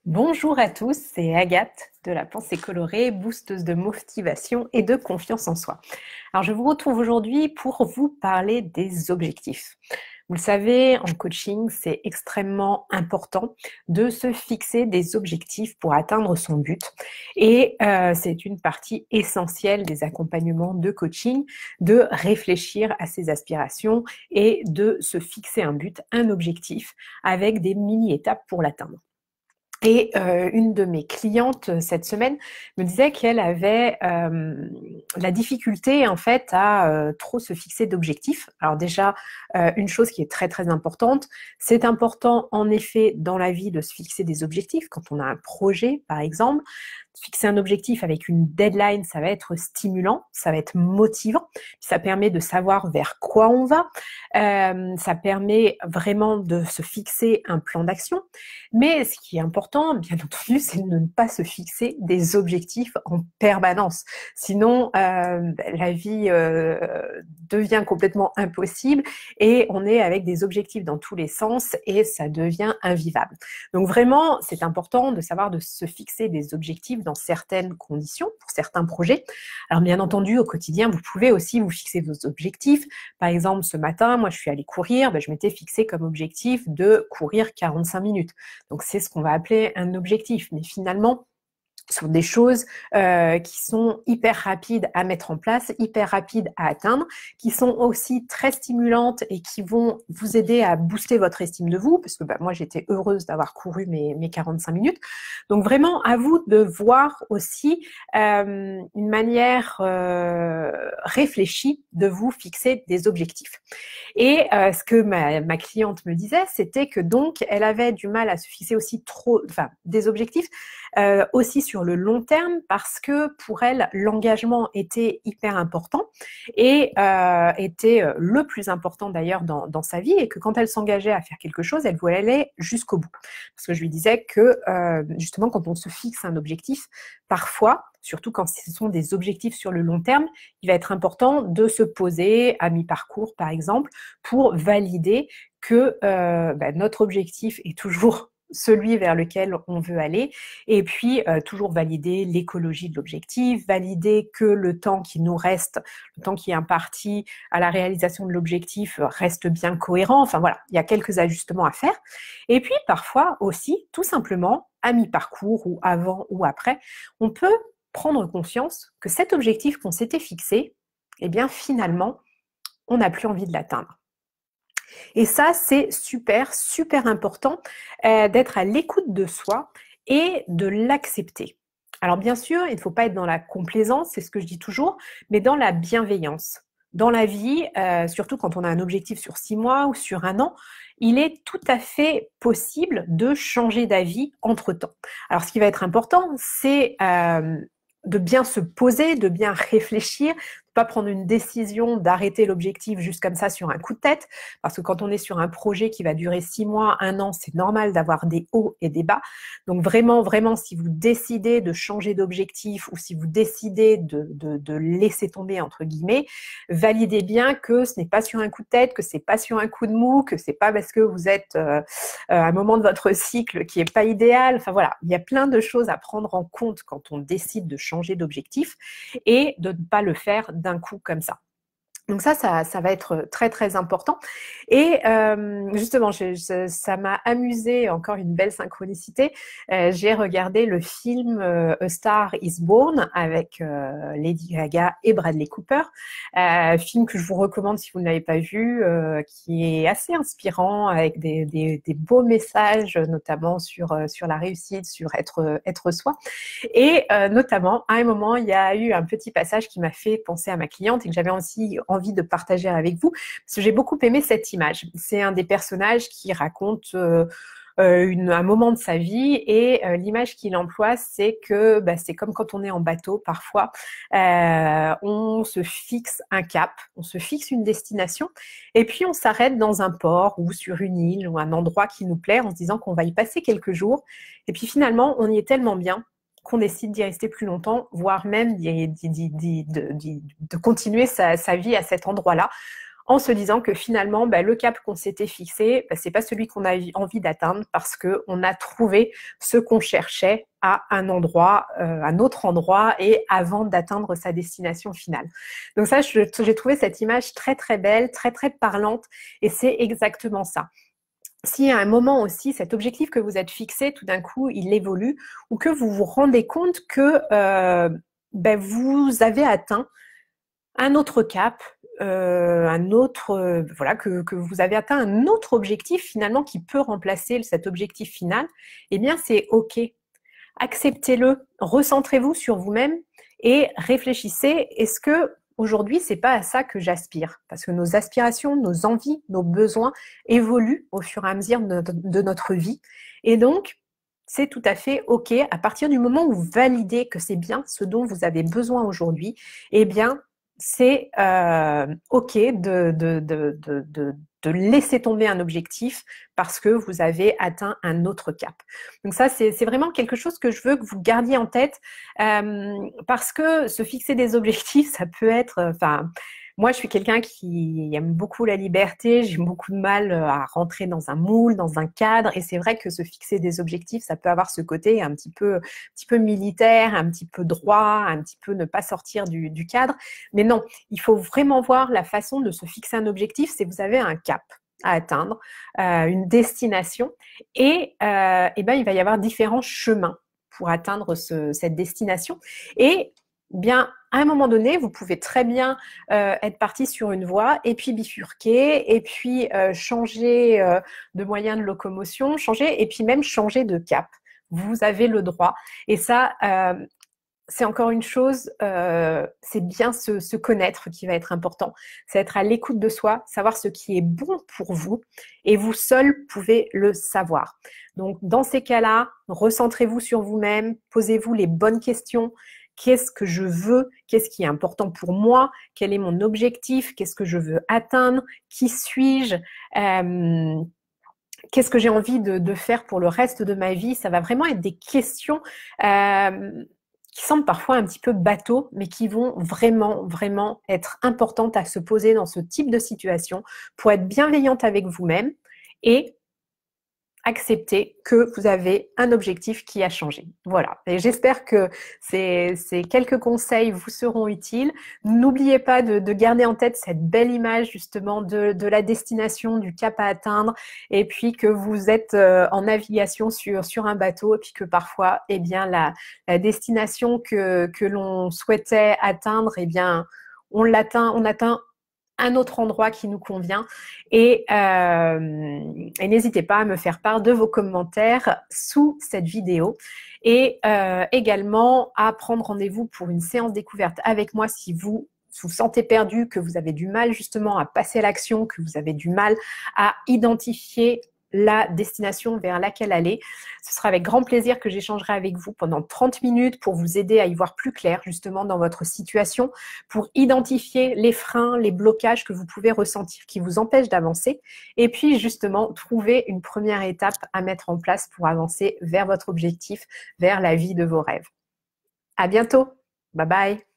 Bonjour à tous, c'est Agathe de la Pensée Colorée, boosteuse de motivation et de confiance en soi. Alors je vous retrouve aujourd'hui pour vous parler des objectifs. Vous le savez, en coaching, c'est extrêmement important de se fixer des objectifs pour atteindre son but. Et c'est une partie essentielle des accompagnements de coaching, de réfléchir à ses aspirations et de se fixer un but, un objectif, avec des mini-étapes pour l'atteindre. Et une de mes clientes cette semaine me disait qu'elle avait la difficulté en fait à trop se fixer d'objectifs. Alors déjà, une chose qui est très très importante, c'est important en effet dans la vie de se fixer des objectifs. Quand on a un projet par exemple, fixer un objectif avec une deadline, ça va être stimulant, ça va être motivant, ça permet de savoir vers quoi on va, ça permet vraiment de se fixer un plan d'action. Mais ce qui est important, bien entendu, c'est de ne pas se fixer des objectifs en permanence. Sinon, la vie devient complètement impossible et on est avec des objectifs dans tous les sens et ça devient invivable. Donc vraiment, c'est important de savoir de se fixer des objectifs dans certaines conditions, pour certains projets. Alors bien entendu, au quotidien, vous pouvez aussi vous fixer vos objectifs. Par exemple, ce matin, moi je suis allée courir, je m'étais fixé comme objectif de courir 45 minutes. Donc c'est ce qu'on va appeler un objectif. Mais finalement, ce sont des choses qui sont hyper rapides à mettre en place, hyper rapides à atteindre, qui sont aussi très stimulantes et qui vont vous aider à booster votre estime de vous, parce que moi j'étais heureuse d'avoir couru mes 45 minutes. Donc vraiment à vous de voir aussi une manière réfléchie de vous fixer des objectifs. Et ce que ma cliente me disait, c'était que donc elle avait du mal à se fixer aussi des objectifs aussi sur le long terme parce que pour elle, l'engagement était hyper important et était le plus important d'ailleurs dans sa vie et que quand elle s'engageait à faire quelque chose, elle voulait aller jusqu'au bout. Parce que je lui disais que justement, quand on se fixe un objectif, parfois, surtout quand ce sont des objectifs sur le long terme, il va être important de se poser à mi-parcours, par exemple, pour valider que notre objectif est toujours celui vers lequel on veut aller, et puis toujours valider l'écologie de l'objectif, valider que le temps qui nous reste, le temps qui est imparti à la réalisation de l'objectif reste bien cohérent. Enfin voilà, il y a quelques ajustements à faire. Et puis parfois aussi, tout simplement, à mi-parcours ou avant ou après, on peut prendre conscience que cet objectif qu'on s'était fixé, eh bien finalement, on n'a plus envie de l'atteindre. Et ça, c'est super, super important d'être à l'écoute de soi et de l'accepter. Alors bien sûr, il ne faut pas être dans la complaisance, c'est ce que je dis toujours, mais dans la bienveillance. Dans la vie, surtout quand on a un objectif sur 6 mois ou sur un an, il est tout à fait possible de changer d'avis entre-temps. Alors ce qui va être important, c'est de bien se poser, de bien réfléchir, pas prendre une décision d'arrêter l'objectif juste comme ça sur un coup de tête, parce que quand on est sur un projet qui va durer 6 mois, 1 an, c'est normal d'avoir des hauts et des bas. Donc vraiment, vraiment, si vous décidez de changer d'objectif ou si vous décidez de laisser tomber, entre guillemets, validez bien que ce n'est pas sur un coup de tête, que c'est pas sur un coup de mou, que c'est pas parce que vous êtes à un moment de votre cycle qui est pas idéal. Enfin voilà, il y a plein de choses à prendre en compte quand on décide de changer d'objectif et de ne pas le faire d'un coup comme ça. Donc ça va être très très important. Et justement, ça m'a amusé, encore une belle synchronicité. J'ai regardé le film A Star is Born avec Lady Gaga et Bradley Cooper, film que je vous recommande si vous ne l'avez pas vu, qui est assez inspirant avec des beaux messages, notamment sur la réussite, sur être soi. Et notamment, à un moment, il y a eu un petit passage qui m'a fait penser à ma cliente et que j'avais aussi envie de partager avec vous, parce que j'ai beaucoup aimé cette image. C'est un des personnages qui raconte un moment de sa vie et l'image qu'il emploie, c'est que c'est comme quand on est en bateau parfois, on se fixe un cap, on se fixe une destination et puis on s'arrête dans un port ou sur une île ou un endroit qui nous plaît en se disant qu'on va y passer quelques jours et puis finalement on y est tellement bien qu'on décide d'y rester plus longtemps, voire même de continuer sa vie à cet endroit-là, en se disant que finalement, le cap qu'on s'était fixé, c'est pas celui qu'on a envie d'atteindre parce qu'on a trouvé ce qu'on cherchait à un endroit, un autre endroit et avant d'atteindre sa destination finale. Donc ça, j'ai trouvé cette image très très belle, très très parlante et c'est exactement ça. Si à un moment aussi, cet objectif que vous êtes fixé, tout d'un coup, il évolue ou que vous vous rendez compte que vous avez atteint un autre cap, voilà, que vous avez atteint un autre objectif finalement qui peut remplacer cet objectif final, eh bien c'est OK. Acceptez-le, recentrez-vous sur vous-même et réfléchissez, est-ce que aujourd'hui c'est pas à ça que j'aspire? Parce que nos aspirations, nos envies, nos besoins évoluent au fur et à mesure de notre vie. Et donc, c'est tout à fait OK. À partir du moment où vous validez que c'est bien ce dont vous avez besoin aujourd'hui, eh bien, c'est OK de laisser tomber un objectif parce que vous avez atteint un autre cap. Donc ça, c'est vraiment quelque chose que je veux que vous gardiez en tête parce que se fixer des objectifs, ça peut être... moi, je suis quelqu'un qui aime beaucoup la liberté, j'ai beaucoup de mal à rentrer dans un moule, dans un cadre, et c'est vrai que se fixer des objectifs, ça peut avoir ce côté un petit peu militaire, un petit peu droit, un petit peu ne pas sortir du cadre. Mais non, il faut vraiment voir la façon de se fixer un objectif, c'est que vous avez un cap à atteindre, une destination, et il va y avoir différents chemins pour atteindre cette destination. Et bien, à un moment donné, vous pouvez très bien être parti sur une voie et puis bifurquer et puis changer de moyen de locomotion, changer et puis même changer de cap. Vous avez le droit. Et ça, c'est encore une chose, c'est bien se connaître qui va être important. C'est être à l'écoute de soi, savoir ce qui est bon pour vous et vous seul pouvez le savoir. Donc, dans ces cas-là, recentrez-vous sur vous-même, posez-vous les bonnes questions. Qu'est-ce que je veux? Qu'est-ce qui est important pour moi? Quel est mon objectif? Qu'est-ce que je veux atteindre? Qui suis-je? Qu'est-ce que j'ai envie de faire pour le reste de ma vie? Ça va vraiment être des questions qui semblent parfois un petit peu bateaux, mais qui vont vraiment, vraiment être importantes à se poser dans ce type de situation pour être bienveillante avec vous-même et accepter que vous avez un objectif qui a changé. Voilà. Et j'espère que ces quelques conseils vous seront utiles. N'oubliez pas de garder en tête cette belle image justement de la destination, du cap à atteindre, et puis que vous êtes en navigation sur un bateau, et puis que parfois, eh bien, la destination que l'on souhaitait atteindre, eh bien, on atteint un autre endroit qui nous convient et n'hésitez pas à me faire part de vos commentaires sous cette vidéo et également à prendre rendez-vous pour une séance découverte avec moi si vous vous sentez perdu, que vous avez du mal justement à passer à l'action, que vous avez du mal à identifier la destination vers laquelle aller. Ce sera avec grand plaisir que j'échangerai avec vous pendant 30 minutes pour vous aider à y voir plus clair justement dans votre situation, pour identifier les freins, les blocages que vous pouvez ressentir qui vous empêchent d'avancer et puis justement trouver une première étape à mettre en place pour avancer vers votre objectif, vers la vie de vos rêves. À bientôt. Bye bye.